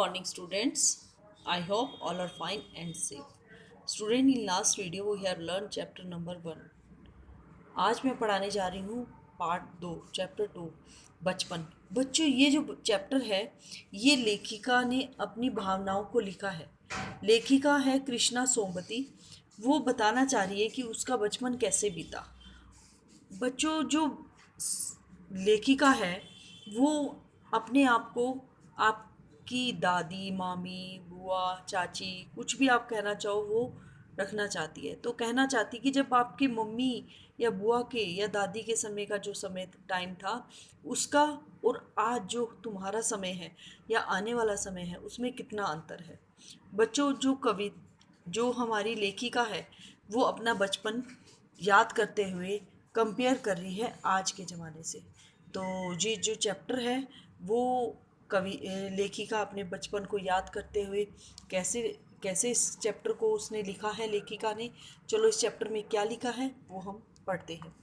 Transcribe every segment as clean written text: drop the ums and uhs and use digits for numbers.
Morning students, I hope all are fine and safe. Student, in last video we have learned chapter number 1. आज मैं पढ़ाने जा रही हूँ पार्ट 2, चैप्टर 2, बचपन। बच्चों, ये जो चैप्टर है ये लेखिका ने अपनी भावनाओं को लिखा है। लेखिका है कृष्णा सोमवती। वो बताना चाह रही है कि उसका बचपन कैसे बीता। बच्चों, जो लेखिका है वो अपने आप को आपकी दादी, मामी, बुआ, चाची, कुछ भी आप कहना चाहो वो रखना चाहती है। तो कहना चाहती कि जब आपकी मम्मी या बुआ के या दादी के समय का जो समय टाइम था उसका और आज जो तुम्हारा समय है या आने वाला समय है उसमें कितना अंतर है। बच्चों, जो हमारी लेखिका है वो अपना बचपन याद करते हुए कंपेयर कर रही है आज के ज़माने से। तो ये जो चैप्टर है वो लेखिका अपने बचपन को याद करते हुए कैसे कैसे इस चैप्टर को उसने लिखा है लेखिका ने। चलो इस चैप्टर में क्या लिखा है वो हम पढ़ते हैं।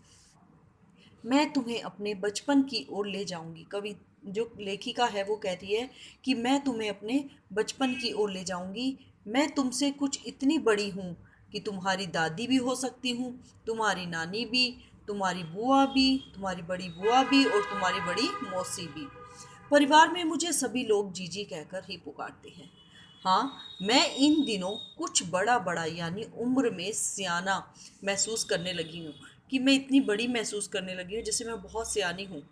मैं तुम्हें अपने बचपन की ओर ले जाऊंगी। कवि जो लेखिका है वो कह रही है कि मैं तुम्हें अपने बचपन की ओर ले जाऊंगी। मैं तुमसे कुछ इतनी बड़ी हूँ कि तुम्हारी दादी भी हो सकती हूँ, तुम्हारी नानी भी, तुम्हारी बुआ भी, तुम्हारी बड़ी बुआ भी और तुम्हारी बड़ी मौसी भी। परिवार में मुझे सभी लोग जीजी कहकर ही पुकारते हैं। हाँ, मैं इन दिनों कुछ बड़ा बड़ा यानी उम्र में सियाना महसूस करने लगी हूँ कि मैं इतनी बड़ी महसूस करने लगी हूँ जैसे मैं बहुत सियानी हूँ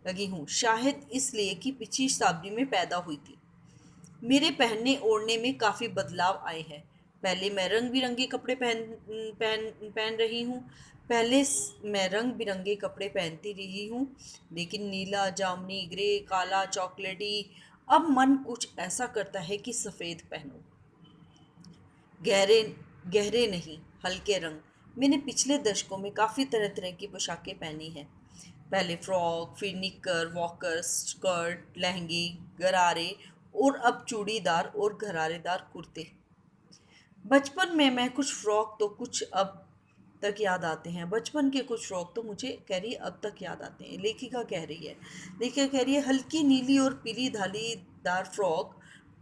लगी हूँ। शायद इसलिए कि पिछली शताब्दी में पैदा हुई थी। मेरे पहनने ओढ़ने में काफ़ी बदलाव आए हैं। पहले मैं रंग बिरंगे कपड़े पहन पहन पहन रही हूँ। मैं रंग बिरंगे कपड़े पहनती रही हूँ, लेकिन नीला, जामुनी, ग्रे, काला, चॉकलेटी। अब मन कुछ ऐसा करता है कि सफ़ेद पहनूं। गहरे गहरे नहीं, हल्के रंग। मैंने पिछले दशकों में काफ़ी तरह तरह की पोशाकें पहनी हैं। पहले फ्रॉक, फिर निक्कर, वॉकर, स्कर्ट, लहंगे, गरारे और अब चूड़ीदार और घरारेदार कुर्ते। बचपन में मैं कुछ फ्रॉक तो कुछ अब तक याद आते हैं। बचपन के कुछ फ्रॉक तो मुझे कह रही है अब तक याद आते हैं। लेखिका कह रही है, लेखिका कह रही है हल्की नीली और पीली धालीदार फ्रॉक,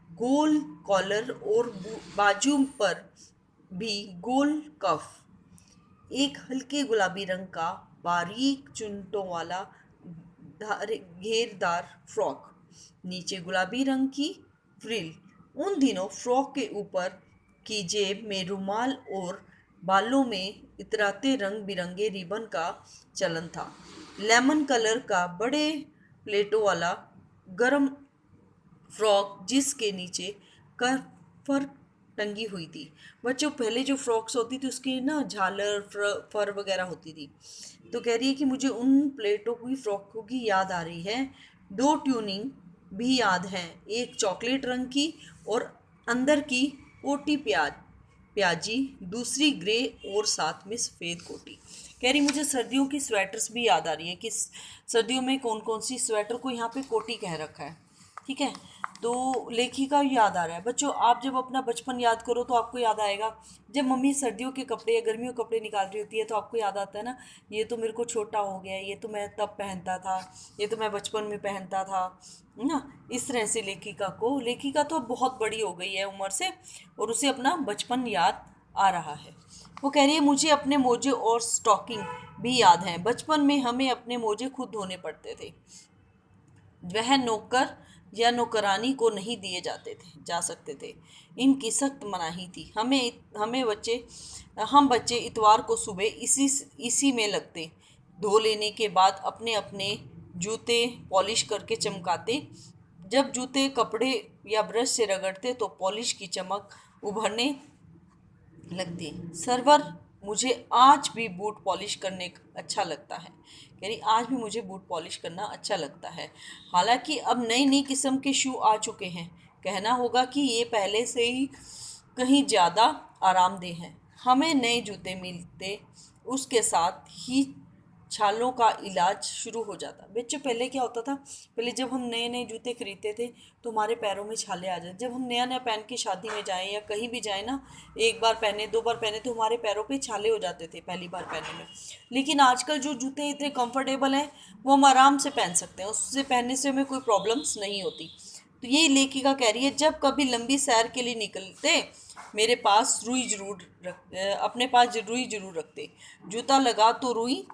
गोल कॉलर और बाजू पर भी गोल कफ, एक हल्के गुलाबी रंग का बारीक चुन्नटों वाला घेरदार फ्रॉक, नीचे गुलाबी रंग की फ्रिल। उन दिनों फ्रॉक के ऊपर की जेब में रुमाल और बालों में इतराते रंग बिरंगे रिबन का चलन था। लेमन कलर का बड़े प्लेटों वाला गरम फ्रॉक जिसके नीचे फर टंगी हुई थी। बच्चों, पहले जो फ्रॉक्स होती थी उसकी ना झालर फर वगैरह होती थी। तो कह रही है कि मुझे उन प्लेटों की फ्रॉकों की याद आ रही है। दो ट्यूनिंग भी याद हैं, एक चॉकलेट रंग की और अंदर की कोटी प्याजी, दूसरी ग्रे और साथ में सफ़ेद कोटी। कह रही मुझे सर्दियों की स्वेटर्स भी याद आ रही है कि सर्दियों में कौन कौन सी स्वेटर को यहाँ पे कोटी कह रखा है। ठीक है, तो लेखिका याद आ रहा है। बच्चों, आप जब अपना बचपन याद करो तो आपको याद आएगा जब मम्मी सर्दियों के कपड़े या गर्मियों के कपड़े निकाल रही होती है तो आपको याद आता है ना, ये तो मेरे को छोटा हो गया, ये तो मैं तब पहनता था, ये तो मैं बचपन में पहनता था, है ना। इस तरह से लेखिका तो बहुत बड़ी हो गई है उम्र से और उसे अपना बचपन याद आ रहा है। वो कह रही है मुझे अपने मोजे और स्टॉकिंग भी याद हैं। बचपन में हमें अपने मोजे खुद धोने पड़ते थे। वह नौकर या नौकरानी को नहीं दिए जा सकते थे। इनकी सख्त मनाही थी। हम बच्चे इतवार को सुबह इसी में लगते। धो लेने के बाद अपने अपने जूते पॉलिश करके चमकाते। जब जूते कपड़े या ब्रश से रगड़ते तो पॉलिश की चमक उभरने लगती। सरवर, मुझे आज भी बूट पॉलिश करने अच्छा लगता है। कह रही आज भी मुझे बूट पॉलिश करना अच्छा लगता है। हालांकि अब नई नई किस्म के शू आ चुके हैं। कहना होगा कि ये पहले से ही कहीं ज़्यादा आरामदेह हैं। हमें नए जूते मिलते उसके साथ ही छालों का इलाज शुरू हो जाता। बच्चों, पहले क्या होता था, पहले जब हम नए नए जूते खरीदते थे तो हमारे पैरों में छाले आ जाते। जब हम नया नया पहन के शादी में जाएं या कहीं भी जाएं ना, एक बार पहने, दो बार पहने तो हमारे पैरों पे छाले हो जाते थे पहली बार पहनने में। लेकिन आजकल जो जूते इतने कंफर्टेबल हैं वो हम आराम से पहन सकते हैं, उससे पहनने से हमें कोई प्रॉब्लम्स नहीं होती। तो ये लेखिका कह रही है, जब कभी लंबी सैर के लिए निकलते मेरे पास रुई जरूर अपने पास रुई जरूर रखते। जूता लगा तो रुई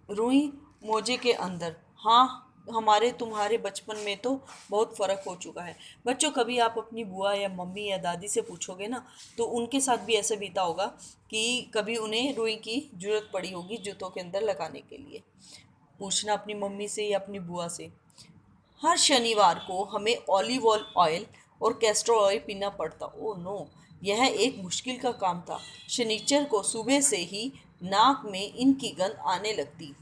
रुई मोजे के अंदर। हाँ, हमारे तुम्हारे बचपन में तो बहुत फ़र्क हो चुका है। बच्चों, कभी आप अपनी बुआ या मम्मी या दादी से पूछोगे ना, तो उनके साथ भी ऐसा बीता होगा कि कभी उन्हें रुई की ज़रूरत पड़ी होगी जूतों के अंदर लगाने के लिए। पूछना अपनी मम्मी से या अपनी बुआ से। हर शनिवार को हमें ऑलिव ऑयल और कैस्टर ऑयल पीना पड़ता। ओह नो, यह एक मुश्किल का काम था। शनिचर को सुबह से ही नाक में इनकी गंध आने लगती।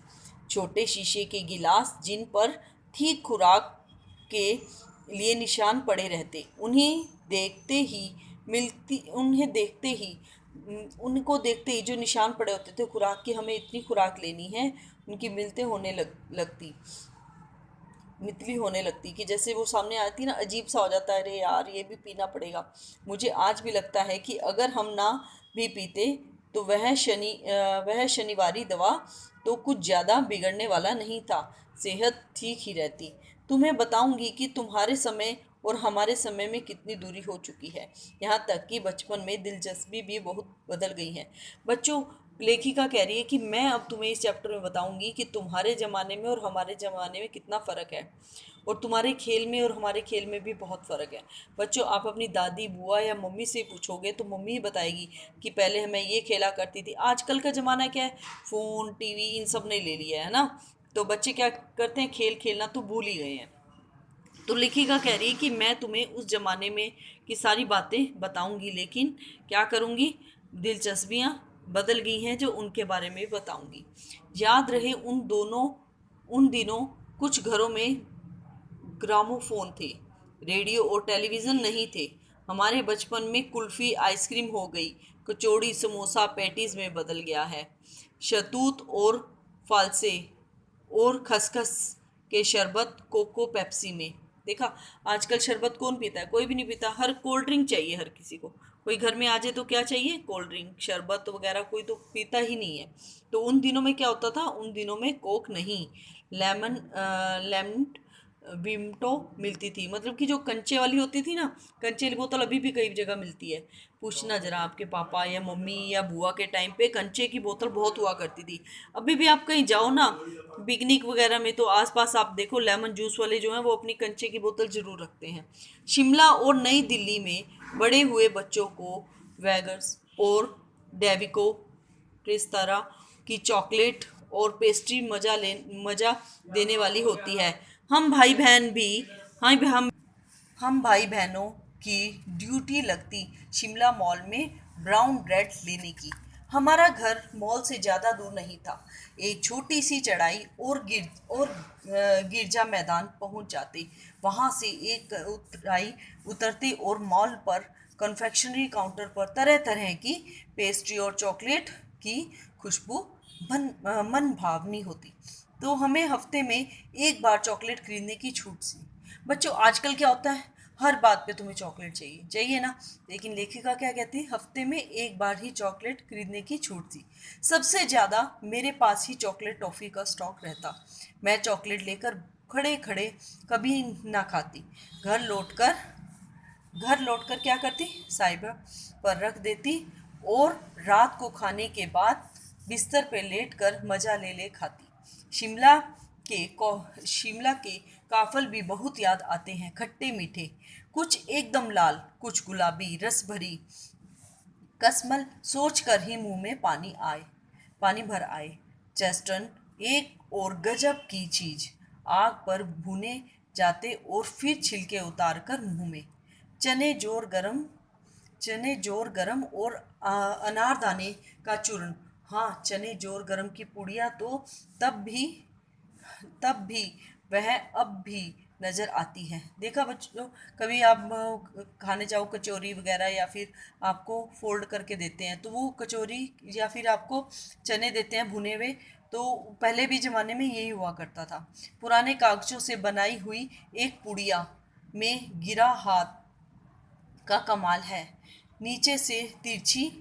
छोटे शीशे के गिलास जिन पर ठीक खुराक के लिए निशान पड़े रहते, उन्हें देखते ही उनको देखते ही जो निशान पड़े होते थे खुराक की, हमें इतनी खुराक लेनी है, उनकी लगती मितली होने लगती कि जैसे वो सामने आती ना, अजीब सा हो जाता है, अरे यार ये भी पीना पड़ेगा। मुझे आज भी लगता है कि अगर हम ना भी पीते तो वह शनिवारी दवा तो कुछ ज़्यादा बिगड़ने वाला नहीं था, सेहत ठीक ही रहती। तुम्हें बताऊंगी कि तुम्हारे समय और हमारे समय में कितनी दूरी हो चुकी है, यहाँ तक कि बचपन में दिलचस्पी भी बहुत बदल गई है। बच्चों, लेखिका कह रही है कि मैं अब तुम्हें इस चैप्टर में बताऊंगी कि तुम्हारे ज़माने में और हमारे ज़माने में कितना फ़र्क है, और तुम्हारे खेल में और हमारे खेल में भी बहुत फ़र्क है। बच्चों, आप अपनी दादी बुआ या मम्मी से पूछोगे तो मम्मी ही बताएगी कि पहले हमें ये खेला करती थी। आजकल का ज़माना क्या है, फ़ोन टीवी इन सब ने ले लिया है ना, तो बच्चे क्या करते हैं, खेल खेलना तो भूल ही गए हैं। तो लेखिका कह रही है कि मैं तुम्हें उस ज़माने में की सारी बातें बताऊंगी, लेकिन क्या करूंगी, दिलचस्पियां बदल गई हैं जो उनके बारे में बताऊंगी। याद रहे उन दिनों कुछ घरों में ग्रामोफोन थे, रेडियो और टेलीविज़न नहीं थे। हमारे बचपन में कुल्फ़ी आइसक्रीम हो गई, कचौड़ी समोसा पैटीज़ में बदल गया है। शतूत और फालसे और खसखस के शरबत कोको पेप्सी में। देखा, आजकल शरबत कौन पीता है, कोई भी नहीं पीता। हर कोल्ड ड्रिंक चाहिए हर किसी को। कोई घर में आ जाए तो क्या चाहिए, कोल्ड ड्रिंक शरबत वगैरह, कोई तो पीता ही नहीं है। तो उन दिनों में क्या होता था, उन दिनों में कोक नहीं, लेमन विमटो मिलती थी, मतलब कि जो कंचे वाली होती थी ना, कंचे वाली बोतल अभी भी कई जगह मिलती है। पूछना जरा आपके पापा या मम्मी या बुआ के टाइम पे कंचे की बोतल बहुत हुआ करती थी। अभी भी आप कहीं जाओ ना पिकनिक वगैरह में, तो आसपास आप देखो लेमन जूस वाले जो हैं वो अपनी कंचे की बोतल जरूर रखते हैं। शिमला और नई दिल्ली में बड़े हुए बच्चों को वैगर्स और डेविको इस तरह की चॉकलेट और पेस्ट्री मज़ा देने वाली होती है। हम भाई बहन भी हम भाई बहनों की ड्यूटी लगती शिमला मॉल में ब्राउन ब्रेड लेने की। हमारा घर मॉल से ज़्यादा दूर नहीं था। एक छोटी सी चढ़ाई गिरजा मैदान पहुंच जाते। वहां से एक उतराई उतरते और मॉल पर कन्फेक्शनरी काउंटर पर तरह तरह की पेस्ट्री और चॉकलेट की खुशबू मन भावनी होती। तो हमें हफ्ते में एक बार चॉकलेट खरीदने की छूट सी। बच्चों, आजकल क्या होता है, हर बात पे तुम्हें चॉकलेट चाहिए चाहिए ना, लेकिन लेखिका क्या कहती है, हफ्ते में एक बार ही चॉकलेट खरीदने की छूट थी। सबसे ज़्यादा मेरे पास ही चॉकलेट टॉफ़ी का स्टॉक रहता। मैं चॉकलेट लेकर खड़े खड़े कभी ना खाती। घर लौटकर घर लौटकर क्या करती, साइबर पर रख देती और रात को खाने के बाद बिस्तर पर लेटकर मज़ा ले ले खाती। शिमला के काफल भी बहुत याद आते हैं, खट्टे मीठे, कुछ एकदम लाल, कुछ गुलाबी रस भरी कसमल सोच कर ही मुंह में पानी भर आए। चेस्टन एक और गजब की चीज, आग पर भुने जाते और फिर छिलके उतार कर मुंह में। चने जोर गरम चने जोर गरम और अनारदाने का चूर्ण। हाँ, चने जोर गरम की पुड़िया तो तब भी तब भी वह अब भी नज़र आती है। देखा बच्चों, कभी आप खाने जाओ कचौरी वगैरह, या फिर आपको फोल्ड करके देते हैं तो वो कचौरी, या फिर आपको चने देते हैं भुने हुए, तो पहले भी ज़माने में यही हुआ करता था। पुराने कागज़ों से बनाई हुई एक पुड़िया में गिरा हाथ का कमाल है, नीचे से तिरछी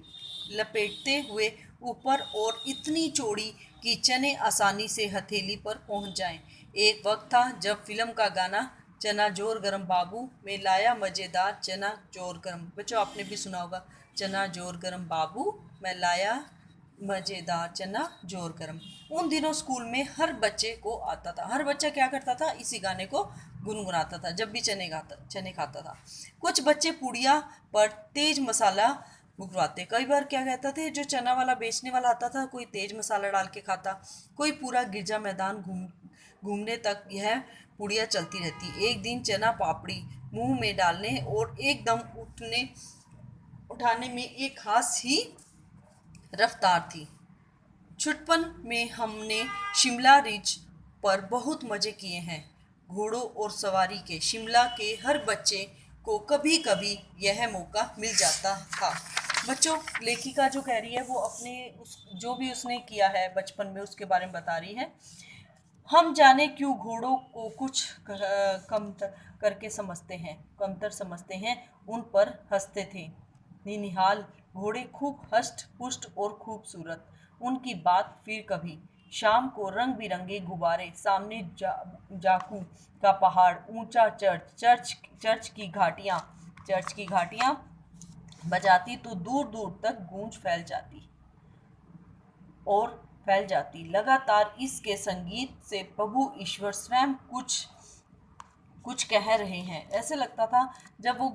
लपेटते हुए ऊपर, और इतनी चौड़ी कि चने आसानी से हथेली पर पहुंच जाएं। एक वक्त था जब फिल्म का गाना चना जोर गरम, बाबू मैं लाया मज़ेदार चना जोर गरम। बच्चों आपने भी सुना होगा, चना जोर गरम बाबू मैं लाया मज़ेदार चना जोर गरम। उन दिनों स्कूल में हर बच्चे को आता था, हर बच्चा क्या करता था, इसी गाने को गुनगुनाता था जब भी चने खाता था। कुछ बच्चे पुड़िया पर तेज मसाला भुगवाते। कई बार क्या कहता थे, जो चना वाला बेचने वाला आता था, कोई तेज मसाला डाल के खाता, कोई पूरा गिरजा मैदान घूमने तक यह पुड़िया चलती रहती। एक दिन चना पापड़ी मुंह में डालने और एकदम उठाने में एक खास ही रफ्तार थी। छुटपन में हमने शिमला रिज पर बहुत मज़े किए हैं, घोड़ों और सवारी के। शिमला के हर बच्चे को कभी कभी यह मौका मिल जाता था। बच्चों, लेखिका जो कह रही है वो अपने जो भी उसने किया है बचपन में उसके बारे में बता रही है। हम जाने क्यों घोड़ों को कुछ कमतर करके कमतर समझते हैं, उन पर हंसते थे। निनिहाल घोड़े खूब हष्ट पुष्ट और खूबसूरत। उनकी बात फिर कभी। शाम को रंग बिरंगे गुब्बारे, सामने जाकू का पहाड़, ऊंचा चर्च की घाटियां बजाती तो दूर दूर तक गूंज और फैल जाती। लगातार इसके संगीत से प्रभु ईश्वर स्वयं कुछ कुछ कह रहे हैं। ऐसे लगता था जब वो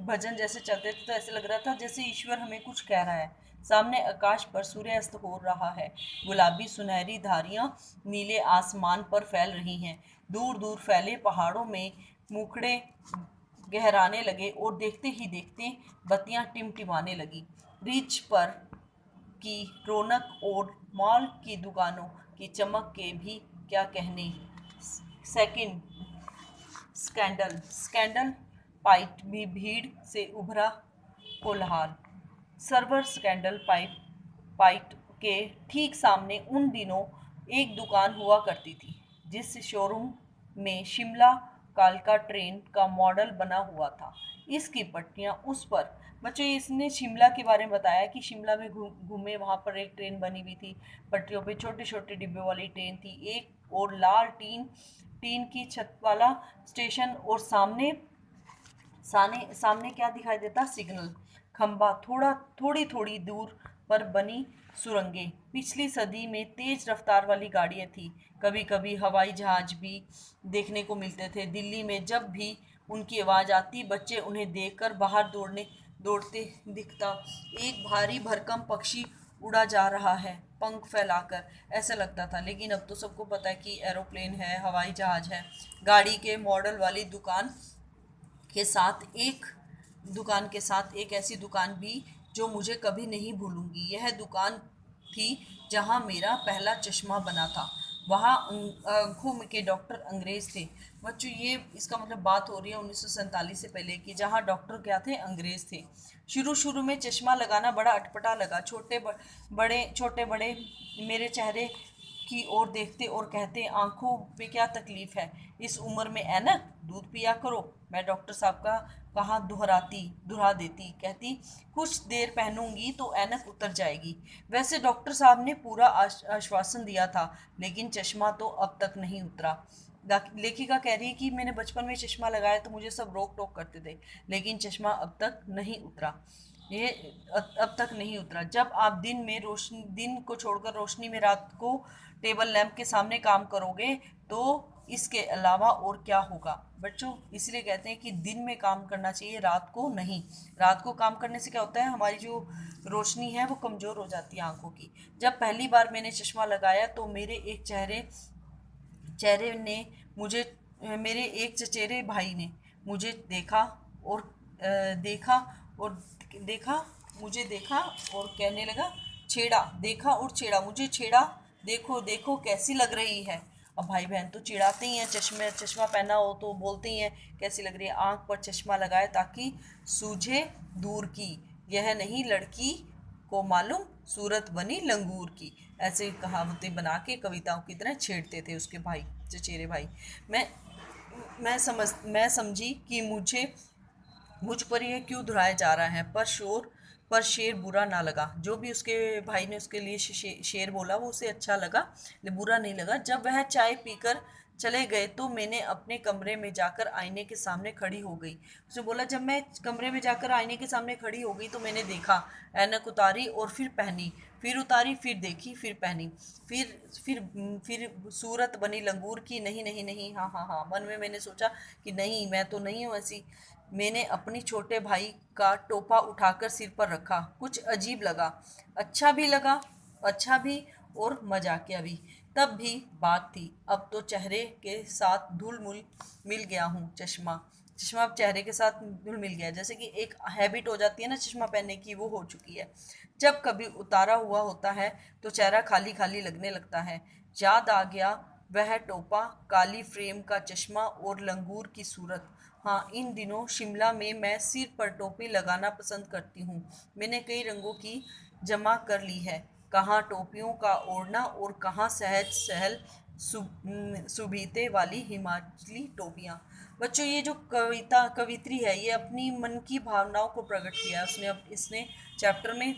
भजन जैसे चलते थे तो ऐसे लग रहा था जैसे ईश्वर हमें कुछ कह रहा है। सामने आकाश पर सूर्यास्त हो रहा है, गुलाबी सुनहरी धारियां नीले आसमान पर फैल रही हैं। दूर दूर फैले पहाड़ों में मुखड़े गहराने लगे और देखते ही देखते बत्तियां टिमटिमाने लगी। रिच पर की रौनक और मॉल की दुकानों की चमक के भी क्या कहने। सेकंड स्कैंडल पाइप भी भीड़ से उभरा कोलाहल। सर्वर स्कैंडल पाइप के ठीक सामने उन दिनों एक दुकान हुआ करती थी, जिस शोरूम में शिमला कालका ट्रेन का मॉडल बना हुआ था। इसकी पट्टियां उस पर। बच्चों, इसने शिमला के बारे में बताया कि शिमला में घूमे, वहां पर एक ट्रेन बनी हुई थी, पटरियों पे छोटे छोटे डिब्बे वाली ट्रेन थी। एक और लाल टीन टीन की छत वाला स्टेशन और सामने क्या दिखाई देता, सिग्नल खंबा, थोड़ी थोड़ी दूर पर बनी सुरंगें। पिछली सदी में तेज रफ्तार वाली गाड़ियां थी, कभी कभी हवाई जहाज भी देखने को मिलते थे। दिल्ली में जब भी उनकी आवाज़ आती, बच्चे उन्हें देखकर बाहर दौड़ते दिखता। एक भारी भरकम पक्षी उड़ा जा रहा है पंख फैलाकर, ऐसा लगता था। लेकिन अब तो सबको पता है कि एरोप्लेन है, हवाई जहाज है। गाड़ी के मॉडल वाली दुकान के साथ एक ऐसी दुकान भी जो मुझे कभी नहीं भूलूंगी। यह दुकान थी जहां मेरा पहला चश्मा बना था। वहाँ आंखों के डॉक्टर अंग्रेज थे। बच्चों, ये इसका मतलब बात हो रही है 1947 से पहले की, जहाँ डॉक्टर क्या थे, अंग्रेज थे। शुरू शुरू में चश्मा लगाना बड़ा अटपटा लगा। छोटे बड़े मेरे चेहरे की ओर देखते और कहते, आंखों पे क्या तकलीफ है, इस उम्र में ऐनक, दूध पिया करो। मैं डॉक्टर साहब का कहा दुहरा देती, कहती कुछ देर पहनूंगी तो ऐनक उतर जाएगी। वैसे डॉक्टर साहब ने पूरा आश्वासन दिया था, लेकिन चश्मा तो अब तक नहीं उतरा। लेखिका कह रही है कि मैंने बचपन में चश्मा लगाया तो मुझे सब रोक टोक करते थे, लेकिन चश्मा अब तक नहीं उतरा। ये अब तक नहीं उतरा। जब आप दिन को छोड़कर रोशनी में रात को टेबल लैंप के सामने काम करोगे तो इसके अलावा और क्या होगा। बच्चों, इसलिए कहते हैं कि दिन में काम करना चाहिए, रात को नहीं। रात को काम करने से क्या होता है, हमारी जो रोशनी है वो कमज़ोर हो जाती है आंखों की। जब पहली बार मैंने चश्मा लगाया तो मेरे एक चचेरे भाई ने मुझे देखा और कहने लगा, छेड़ा मुझे, छेड़ा, देखो देखो कैसी लग रही है। अब भाई बहन तो चिढ़ाते ही हैं, चश्मा पहना हो तो बोलते ही हैं कैसी लग रही है। आंख पर चश्मा लगाए ताकि सूझे दूर की, यह नहीं लड़की को मालूम सूरत बनी लंगूर की। ऐसे कहावतें बना के कविताओं की तरह छेड़ते थे उसके भाई, चचेरे भाई। मैं समझी कि मुझ पर यह क्यों दुहराया जा रहा है, पर शेर बुरा ना लगा। जो भी उसके भाई ने उसके लिए शेर बोला वो उसे अच्छा लगा, बुरा नहीं लगा। जब वह चाय पीकर चले गए तो मैंने अपने कमरे में जाकर आईने के सामने खड़ी हो गई। उसने बोला जब मैं कमरे में जाकर आईने के सामने खड़ी हो गई तो मैंने देखा, ऐनक उतारी और फिर पहनी, फिर उतारी, फिर देखी, फिर पहनी, फिर सूरत बनी लंगूर की। नहीं नहीं नहीं, हाँ हाँ हाँ, मन में मैंने सोचा कि नहीं, मैं तो नहीं हूँ ऐसी। मैंने अपनी छोटे भाई का टोपा उठाकर सिर पर रखा। कुछ अजीब लगा, अच्छा भी लगा, अच्छा भी और मजाकिया भी। तब भी बात थी, अब तो चेहरे के साथ धुल मुल मिल गया हूँ। चश्मा चश्मा अब चेहरे के साथ घुल मिल गया, जैसे कि एक हैबिट हो जाती है ना चश्मा पहनने की, वो हो चुकी है। जब कभी उतारा हुआ होता है तो चेहरा खाली खाली लगने लगता है। याद आ गया वह टोपा, काली फ्रेम का चश्मा और लंगूर की सूरत। हाँ, इन दिनों शिमला में मैं सिर पर टोपी लगाना पसंद करती हूँ। मैंने कई रंगों की जमा कर ली है, कहाँ टोपियों का ओढ़ना और कहाँ सहज सहल सुबीते वाली हिमाचली टोपियाँ। बच्चों, ये जो कवित्री है, ये अपनी मन की भावनाओं को प्रकट किया उसने अब इसने चैप्टर में।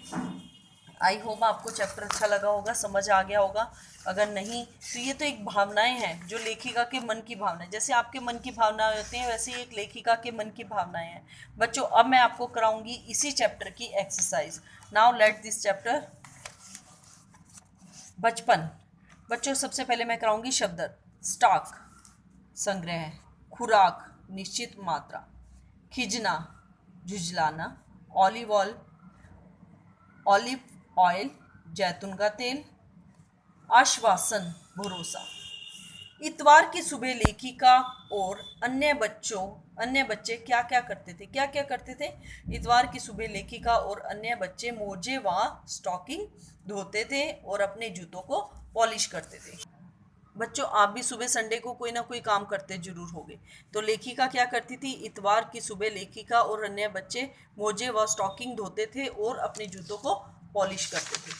आई होप आपको चैप्टर अच्छा लगा होगा, समझ आ गया होगा। अगर नहीं तो ये तो एक भावनाएं हैं जो लेखिका के मन की भावनाएं, जैसे आपके मन की भावनाएं होती हैं वैसे ही एक लेखिका के मन की भावनाएं हैं। बच्चों, अब मैं आपको कराऊंगी इसी चैप्टर की exercise. Now let this chapter बचपन। बच्चों, सबसे पहले मैं कराऊंगी शब्द अर्थ। स्टॉक संग्रह, खुराक निश्चित मात्रा, खिजना झुझलाना, ऑलिव ऑयल ऑलिव ऑयल जैतून का तेल, आश्वासन भरोसा। इतवार की सुबह लेखिका और अन्य बच्चे क्या क्या करते थे? क्या क्या करते थे? इतवार की सुबह लेखिका और अन्य बच्चे मोजे व स्टॉकिंग धोते थे और अपने जूतों को पॉलिश करते थे। बच्चों, आप भी सुबह संडे को कोई ना कोई काम करते जरूर होंगे। तो लेखिका क्या करती थी? इतवार की सुबह लेखिका और अन्य बच्चे मोजे व स्टॉकिंग धोते थे और अपने जूतों को पॉलिश करते थे।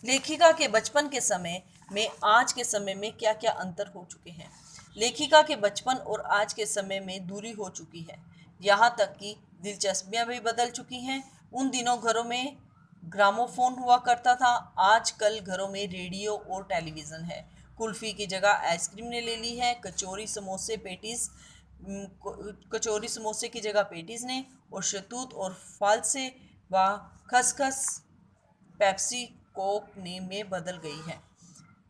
लेखिका के बचपन के समय में आज के समय में क्या क्या अंतर हो चुके हैं? लेखिका के बचपन और आज के समय में दूरी हो चुकी है, यहाँ तक कि दिलचस्पियां भी बदल चुकी हैं। उन दिनों घरों में ग्रामोफोन हुआ करता था, आजकल घरों में रेडियो और टेलीविज़न है। कुल्फी की जगह आइसक्रीम ने ले ली है। कचौरी समोसे की जगह पेटीज ने, और शतूत और फालसे व खसखस पेप्सी कोक ने में बदल गई है।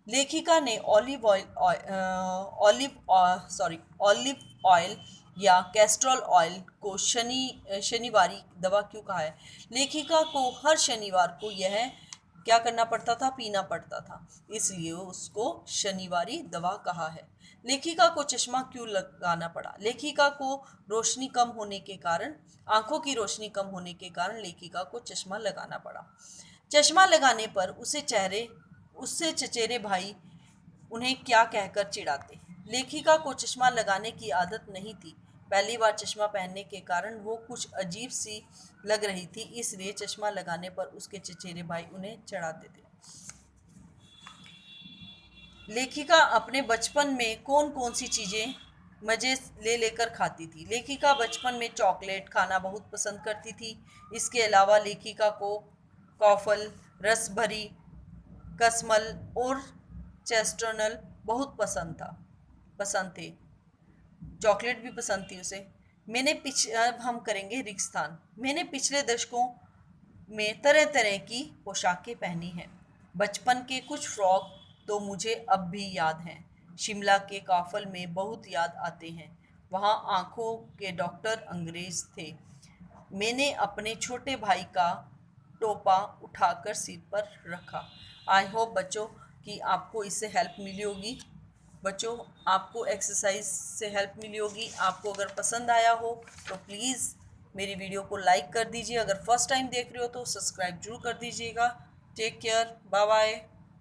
लेखिका ने ऑलिव ऑयल या कैस्ट्रॉल ऑयल को शनिवारी दवा क्यों कहा है? लेखिका को हर शनिवार को यह क्या करना पड़ता था? पीना पड़ता था, इसलिए उसको शनिवारी दवा कहा है। लेखिका को चश्मा क्यों लगाना पड़ा? लेखिका को रोशनी कम होने के कारण आंखों की रोशनी कम होने के कारण लेखिका को चश्मा लगाना पड़ा। चश्मा लगाने पर उससे चचेरे भाई उन्हें क्या कहकर चिढ़ाते? लेखिका को चश्मा लगाने की आदत नहीं थी। पहली बार चश्मा पहनने के कारण वो कुछ अजीब सी लग रही थी, इसलिए चश्मा लगाने पर उसके चचेरे भाई उन्हें चिढ़ाते थे। लेखिका अपने बचपन में कौन कौन सी चीज़ें मज़े ले लेकर खाती थी? लेखिका बचपन में चॉकलेट खाना बहुत पसंद करती थी। इसके अलावा लेखिका को कॉफल, रस भरी कसमल और चेस्टरनल बहुत पसंद थे। चॉकलेट भी पसंद थी उसे। अब हम करेंगे रिक्स्थान। मैंने पिछले दशकों में तरह तरह की पोशाकें पहनी हैं। बचपन के कुछ फ्रॉक तो मुझे अब भी याद हैं। शिमला के काफल में बहुत याद आते हैं। वहाँ आंखों के डॉक्टर अंग्रेज थे। मैंने अपने छोटे भाई का टोपा उठाकर सिर पर रखा। आई होप बच्चों कि आपको इससे हेल्प मिली होगी। बच्चों, आपको एक्सरसाइज से हेल्प मिली होगी। आपको अगर पसंद आया हो तो प्लीज़ मेरी वीडियो को लाइक कर दीजिए। अगर फर्स्ट टाइम देख रहे हो तो सब्सक्राइब जरूर कर दीजिएगा। Take care, bye bye.